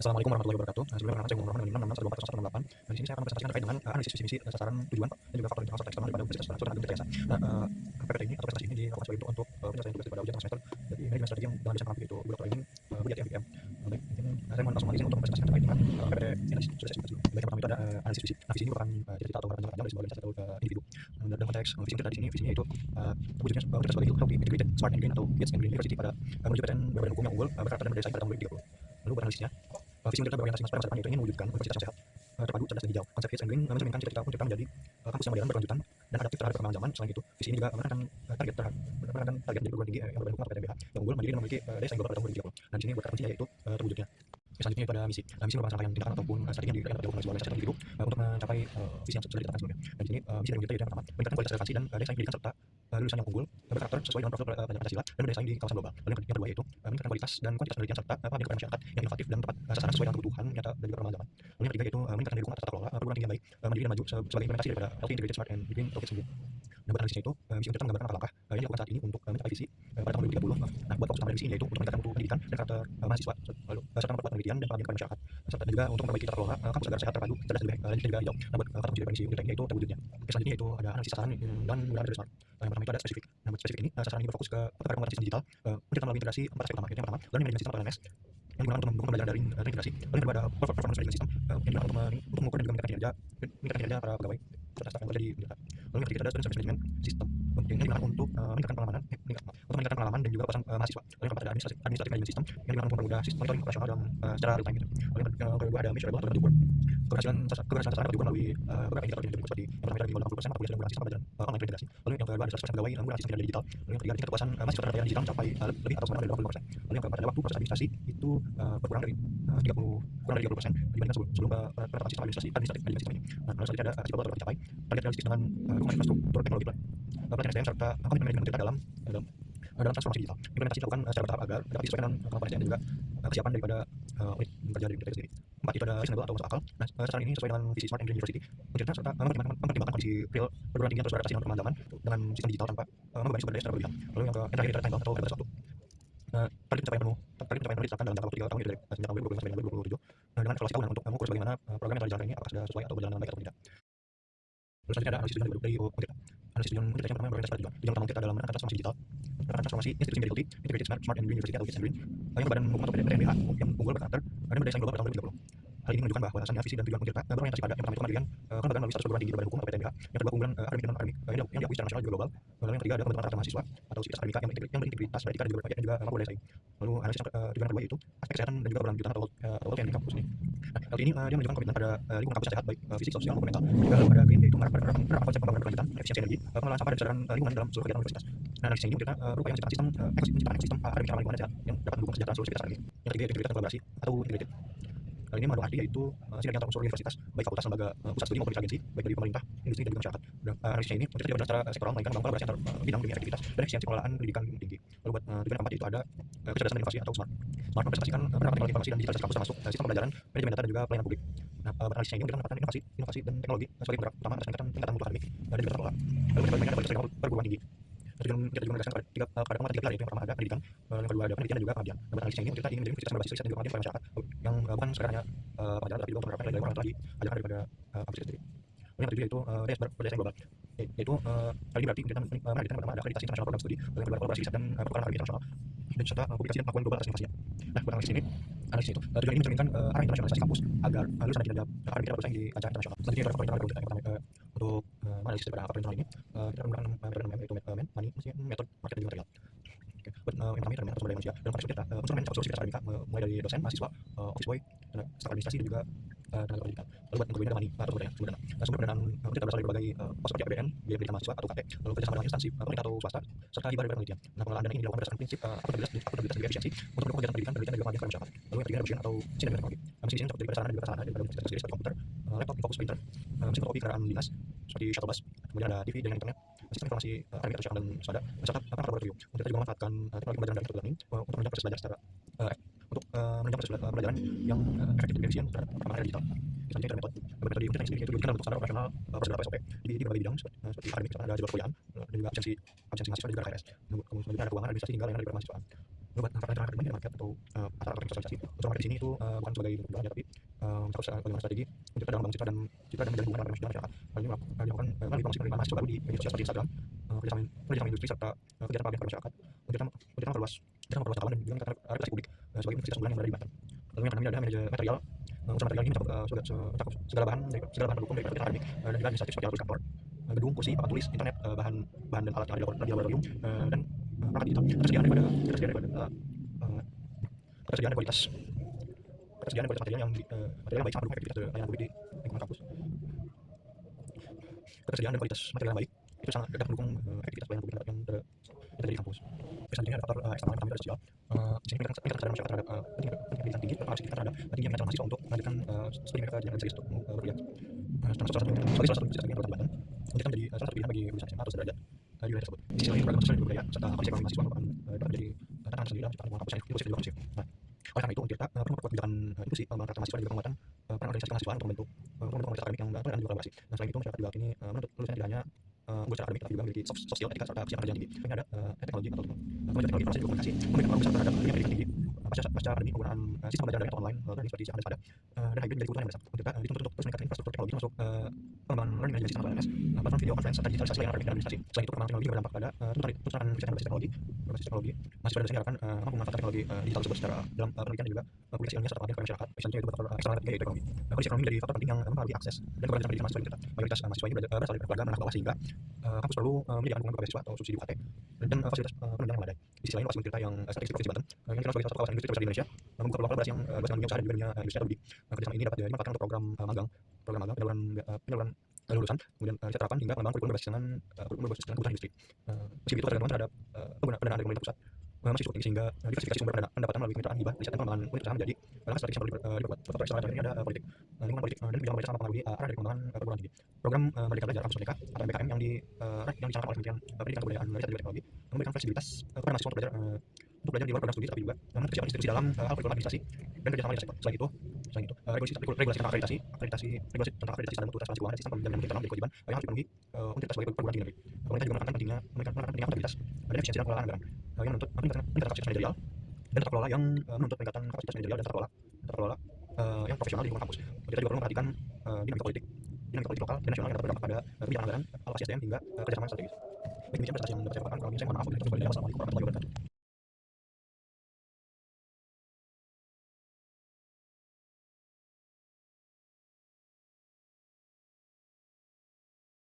Assalamualaikum warahmatullahi wabarakatuh. Sebelumnya perkenalkan saya Muhammad Rahman 661241168. Dan di sini saya akan mempresentasikan terkait dengan analisis visi misi, sasaran, tujuan, dan juga faktor internal serta eksternal daripada Universitas Sultan Agung Tirtayasa. PPT ini atau prestasi ini dilakukan sebagai bentuk untuk penyelesaian tugas daripada ujian tengah semester dari manajemen strategi yang dengan dosen pengampu yaitu Bu Dr. Imin Budi Ati MPM. Baik, mungkin saya mohon langsung izin untuk mempresentasikan terkait dengan PPT ini sudah saya sebutkan dulu. Baik, yang pertama itu ada analisis visi. Nah, visi ini merupakan cita-cita atau harapan jangka panjang dari sebuah organisasi atau individu. Dalam konteks visi kita di sini visinya itu wujudnya kita sebagai healthy, integrated, smart and green atau Gates and Green University pada menuju PTN berbadan hukum yang unggul, berkarakter dan berdaya saing pada tahun 2030. Lalu buat analisisnya, visi kita berorientasi pada masa depan yaitu ingin mewujudkan universitas yang sehat, terpadu, cerdas dan hijau. Konsep Gates and Green mencerminkan cita-cita untuk kita menjadi kampus yang modern, berkelanjutan, dan adaptif terhadap perkembangan zaman. Selain itu, visi ini juga menekankan target menjadi perguruan tinggi yang berbadan hukum atau PTNBH yang unggul, mandiri dan memiliki daya saing global pada tahun 2030. Dan di sini buat kuncinya yaitu terwujudnya. Selanjutnya itu ada misi. Misi merupakan rangkaian tindakan ataupun strategi yang diberikan pada sebuah organisasi atau individu untuk mencapai visi yang sudah ditetapkan sebelumnya. Dan di sini misi dari kita yaitu yang pertama, meningkatkan kualitas relevansi dan daya saing pendidikan serta lulusan yang unggul, berkarakter sesuai dengan profil pelajaran Pancasila dan berdaya saing di kawasan global. Lalu yang kedua yaitu meningkatkan kualitas dan kuantitas penelitian serta pengabdian kepada masyarakat yang inovatif dan tepat sasaran sesuai dengan kebutuhan nyata dan juga perkembangan zaman. Lalu yang ketiga yaitu meningkatkan daya dukung atas tata kelola perguruan tinggi yang baik, mandiri dan maju sebagai implementasi daripada healthy, integrated, smart and green rocket sendiri. Dan buat analisisnya itu, misi kita menggambarkan langkah-langkah yang dilakukan saat ini untuk mencapai visi pada tahun 2030. Nah, buat fokus utama dari visi ini yaitu untuk meningkatkan mutu pendidikan dan karakter mahasiswa, lalu serta memperkuat penelitian dan pengabdian kepada masyarakat, serta juga untuk memperbaiki tata kelola kampus agar sehat, terpadu, cerdas dan juga hijau. Nah, buat kata kunci definisi unit ini yaitu terwujudnya. Oke, selanjutnya itu ada analisis sasaran dan penggunaan dari smart. Yang pertama itu ada spesifik. Nah, buat spesifik ini sasaran ini berfokus kepada penguatan sistem digital, pendidikan melalui integrasi empat aspek utama. Yaitu yang pertama, learning management system atau LMS yang digunakan untuk mendukung pembelajaran daring terintegrasi. Lalu yang kedua ada performance management system yang digunakan untuk mengukur dan juga meningkatkan kinerja para pegawai serta staf yang bekerja di pendidikan. Lalu yang ketiga ada student service management system yang digunakan untuk meningkatkan pengalaman dan juga kepuasan mahasiswa. Lalu yang keempat ada administrative management system yang digunakan untuk mempermudah sistem monitoring operasional dan secara real time gitu. Lalu yang kedua ada measurable atau dapat diukur keberhasilan sasaran dapat diukur melalui beberapa indikator yang seperti yang pertama ada 80% mata kuliah sedang sistem pembelajaran online integrasi. Lalu yang kedua ada 100% pegawai yang menggunakan sistem tidak digital. Lalu yang ketiga tingkat kepuasan mahasiswa terhadap layanan digital mencapai lebih atau sama dengan 85%. Lalu yang keempat ada waktu proses administrasi itu berkurang dari 30% dibandingkan sebelum penerapan sistem administratif di sistem ini. Nah, lalu selanjutnya ada achievable atau tercapai target realistis dengan dukungan infrastruktur teknologi pelatihan SDM serta komitmen manajemen kita dalam transformasi digital. Implementasi dilakukan secara bertahap agar dapat disesuaikan dengan kemampuan SDM dan juga kesiapan daripada unit kerja dari kita sendiri. Empat itu ada reasonable atau masuk akal. Nah, sasaran ini sesuai dengan visi Smart and Green University menceritakan serta mempertimbangkan kondisi real perguruan tinggi yang terus beradaptasi dengan perkembangan zaman dengan sistem digital tanpa membebani sumber daya secara berlebihan. Lalu yang terakhir itu ada timeline atau batas waktu. Target pencapaian penuh ditetapkan dalam jangka waktu 3 tahun yaitu dari sejak tahun 2025 sampai 2027 dengan evaluasi tahunan untuk mengukur bagaimana program yang telah dijalankan ini apakah sudah sesuai atau berjalan dengan baik atau tidak. Terus selanjutnya ada analisis tujuan dari kita. Analisis tujuan kita yang pertama berorientasi pada tujuan. Tujuan utama kita dalam menekan transformasi digital, menekan transformasi institusi menjadi healthy, integrated, smart and green university atau Gates and Green yang berbadan hukum atau PTNBH yang unggul, berkarakter dan berdaya saing global pada tahun 2030. Hal ini menunjukkan bahwa alasannya visi dan tujuan kita berorientasi pada yang pertama itu kemandirian kelembagaan melalui status perguruan tinggi berbadan hukum atau PTNBH, yang kedua keunggulan akademik dan akademik yang diakui secara nasional juga global, lalu yang ketiga ada pembentukan karakter mahasiswa atau sivitas akademika yang berintegritas, beretika dan juga berpajak dan juga mampu berdaya saing. Lalu analisis tujuan kedua yaitu aspek kesehatan dan juga keberlanjutan atau wealth di kampus ini. Nah, hal ini dia menunjukkan komitmen pada lingkungan kampus yang sehat baik fisik, sosial maupun mental. Juga pada green yaitu penerapan konsep pembangunan berkelanjutan, efisiensi energi, pengelolaan sampah dan kesadaran lingkungan dalam seluruh kegiatan universitas. Nah, analisis ini kita berupaya menciptakan ekosistem akademik ramah lingkungan sehat yang dapat mendukung kesejahteraan seluruh sivitas akademik. Yang ketiga integritas dan kolaborasi atau integrated. Hal ini mengandung arti yaitu sinergi antar unsur universitas, baik fakultas, lembaga, pusat studi maupun agensi, baik dari pemerintah, industri dan juga masyarakat. Dan analisisnya ini tidak benar secara sektoral, melainkan membangun kolaborasi antar bidang demi efektivitas dan efisiensi pengelolaan pendidikan tinggi. Lalu buat tujuan keempat itu ada kecerdasan dan inovasi atau smart. Smart mempresentasikan penerapan teknologi informasi dan digitalisasi kampus termasuk sistem pembelajaran, manajemen data dan juga pelayanan publik. Nah, analisisnya ini kita menempatkan inovasi dan teknologi sebagai penggerak utama atas peningkatan mutu akademik dan juga tata kelola. Lalu kita bandingkan kualitas perguruan tinggi. Kita juga menegaskan pada tiga pilar yaitu yang pertama ada pendidikan, yang kedua ada penelitian dan juga pengabdian. Nah, analisisnya ini kita ingin menjadi universitas berbasis riset dan juga pengabdian pada masyarakat yang bukan sekedar hanya pelajaran tapi juga menerapkan nilai orang telah diajarkan daripada kampus itu sendiri. Lalu yang ketujuh yaitu berdaya saing global, yaitu hal ini berarti kita menargetkan pertama ada akreditasi internasional program studi, lalu yang kedua kolaborasi riset dan pertukaran harga internasional dan serta publikasi dan pengakuan global atas inovasinya. Nah, buat analisis itu tujuan ini mencerminkan arah internasionalisasi kampus agar lulusan kinerja akademik kita bersaing di kancah internasional. Selanjutnya ada faktor internal kita yang pertama untuk analisis daripada faktor internal ini kita menggunakan metode namanya yaitu money, maksudnya metode market dan juga material. Oke, buat yang pertama itu sumber daya manusia dalam konteks kita unsur manajemen seluruh sivitas akademika mulai dari dosen, mahasiswa, office boy, staf administrasi dan juga tenaga pendidikan. Lalu buat yang kedua ada money atau sumber dana. Sumber pendanaan kita berasal dari berbagai pos seperti APBN, biaya pendidikan mahasiswa atau UKT, lalu kerjasama dengan instansi pemerintah atau swasta serta hibah dari penelitian. Nah, pengelolaan dana ini dilakukan berdasarkan prinsip akuntabilitas dan juga efisiensi untuk mendukung kegiatan pendidikan dan juga pengabdian kepada masyarakat. Lalu yang ketiga ada mesin atau mesin dan teknologi. Mesin ini dapat daripada sarana dan juga prasarana daripada universitas sendiri seperti komputer, laptop, infocus printer, mesin fotokopi kendaraan dinas seperti shuttle bus, kemudian ada TV dan internet, sistem informasi akademik atau dan swasta, serta perangkat laboratorium. Kita juga memanfaatkan teknologi pembelajaran dari learning untuk menunjang proses belajar secara menunjang proses pembelajaran yang efektif dan efisien terhadap perkembangan digital. Misalnya kita metode yang sendiri itu diwujudkan untuk standar operasional prosedur SOP di berbagai bidang seperti akademik, ada jadwal kuliahan dan juga absensi mahasiswa dan juga KRS. Kemudian ada keuangan, administrasi hingga layanan dari mahasiswaan. buat fakta internal di market atau pasar atau sosialisasi. Untuk market di sini itu bukan sebagai bentuk belanja, tapi terus bagaimana strategi untuk kita dalam membangun citra dan menjalin hubungan dengan masyarakat. Hal ini dilakukan melalui promosi penerimaan mahasiswa baru di media sosial seperti Instagram, kerjasama industri serta kegiatan pengabdian pada masyarakat. Untuk kita memperluas wisatawan dan juga meningkatkan reputasi publik sebagai universitas unggulan yang berada di Banten. Lalu yang keenam ada manajemen material. Unsur material ini mencakup segala bahan pendukung dari fakultas akademik dan juga administratif seperti alat tulis kantor, gedung, kursi, papan tulis, internet, bahan dan alat yang ada di laboratorium, dan perangkat digital. Ketersediaan dan kualitas material yang baik sangat mendukung efektivitas layanan publik di lingkungan kampus. Ketersediaan dan kualitas material yang baik itu sangat dapat mendukung efektivitas layanan publik yang terjadi di kampus. Selanjutnya ada faktor eksternal yang kami sosial. Di sini meningkatkan kesadaran masyarakat terhadap pendidikan tinggi, berpengaruh signifikan terhadap tingginya minat mahasiswa untuk melanjutkan studi mereka ke jenjang serius untuk berkuliah. Sebagai salah satu universitas yang berada di Banten, kita menjadi salah satu pilihan bagi lulusan SMA atau sederajat di wilayah tersebut. Di sisi lain, program sosial dan budaya serta kondisi ekonomi mahasiswa merupakan dapat menjadi tantangan sendiri dalam menciptakan lingkungan kampus yang inklusif dan juga kondusif. Nah, oleh karena itu, Untirta perlu memperkuat kebijakan inklusi, mengangkat mahasiswa dan juga penguatan peran organisasi kemahasiswaan untuk membentuk komunitas akademik yang toleran dan juga kolaborasi. Dan selain itu, masyarakat juga kini menuntut lulusan tidak hanya unggul secara akademik tapi juga memiliki soft skill, etika serta kesiapan kerja yang tinggi. Ini ada teknologi atau teknologi informasi dan komunikasi, memberikan peran besar terhadap dunia pendidikan tinggi pasca pandemi penggunaan sistem pembelajaran daring atau online learning seperti yang ada dan hybrid menjadi kebutuhan yang mendesak. Untirta dituntut untuk terus meningkatkan infrastruktur teknologi termasuk pengembangan learning management system atau LMS, platform video conference serta digitalisasi layanan akademik dan administrasi. Selain itu, perkembangan teknologi juga berdampak pada tuntutan kebijakan berbasis teknologi. Mahasiswa dan dosen diharapkan mampu memanfaatkan teknologi digital tersebut secara dalam penelitian dan juga publikasi ilmiah serta pengabdian kepada masyarakat. Selanjutnya itu faktor eksternal ketiga yaitu ekonomi. Kondisi ekonomi menjadi faktor penting yang mempengaruhi akses dan keberlanjutan pendidikan mahasiswa di Untirta. Mayoritas mahasiswa ini berasal dari keluarga menengah bawah sehingga kampus perlu menyediakan dukungan beasiswa atau subsidi UKT dan fasilitas penunjang yang memadai. Di sisi lain, lokasi Untirta yang strategis di Provinsi Banten yang dikenal sebagai satu kawasan industri terbesar di Indonesia membuka peluang kolaborasi yang luas dengan dunia usaha dan juga dunia industri atau lebih. Kerjasama ini dapat dimanfaatkan untuk program magang, penyaluran lulusan, kemudian riset terapan hingga pengembangan kurikulum berbasis dengan kebutuhan industri. Meski begitu, ketergantungan terhadap pendanaan dari pemerintah pusat masih cukup tinggi sehingga diversifikasi sumber pendapatan melalui kemitraan hibah, riset dan pengembangan unit usaha menjadi langkah strategis yang perlu diperkuat. Faktor eksternal ini ada politik, lingkungan politik, dan kebijakan pemerintah sangat mempengaruhi arah dari pengembangan perguruan tinggi. Program Merdeka Belajar Kampus Merdeka atau MBKM yang dicanangkan oleh Kementerian Pendidikan Kebudayaan Riset dan Teknologi memberikan fleksibilitas kepada mahasiswa untuk belajar di luar program studi tapi juga namun kesiapan institusi dalam hal kurikulum administrasi dan kerjasama lintas sektor. Selain itu, regulasi tentang regulasi tentang akreditasi dan mutu transparansi keuangan dan sistem penjamin mutu internal menjadi kewajiban yang harus dipenuhi Untirta sebagai perguruan tinggi negeri. Pemerintah juga menekankan pentingnya akuntabilitas dan efisiensi dalam pengelolaan anggaran yang menuntut peningkatan kapasitas manajerial dan tata kelola yang menuntut peningkatan kapasitas manajerial dan tata kelola yang profesional di lingkungan kampus. Kita juga perlu memperhatikan dinamika politik lokal dan nasional yang dapat berdampak pada kebijakan anggaran, alokasi SDM hingga kerjasama strategis. Baik, demikian presentasi yang dapat saya paparkan. Kalau saya mohon maaf, wassalamualaikum warahmatullahi wabarakatuh.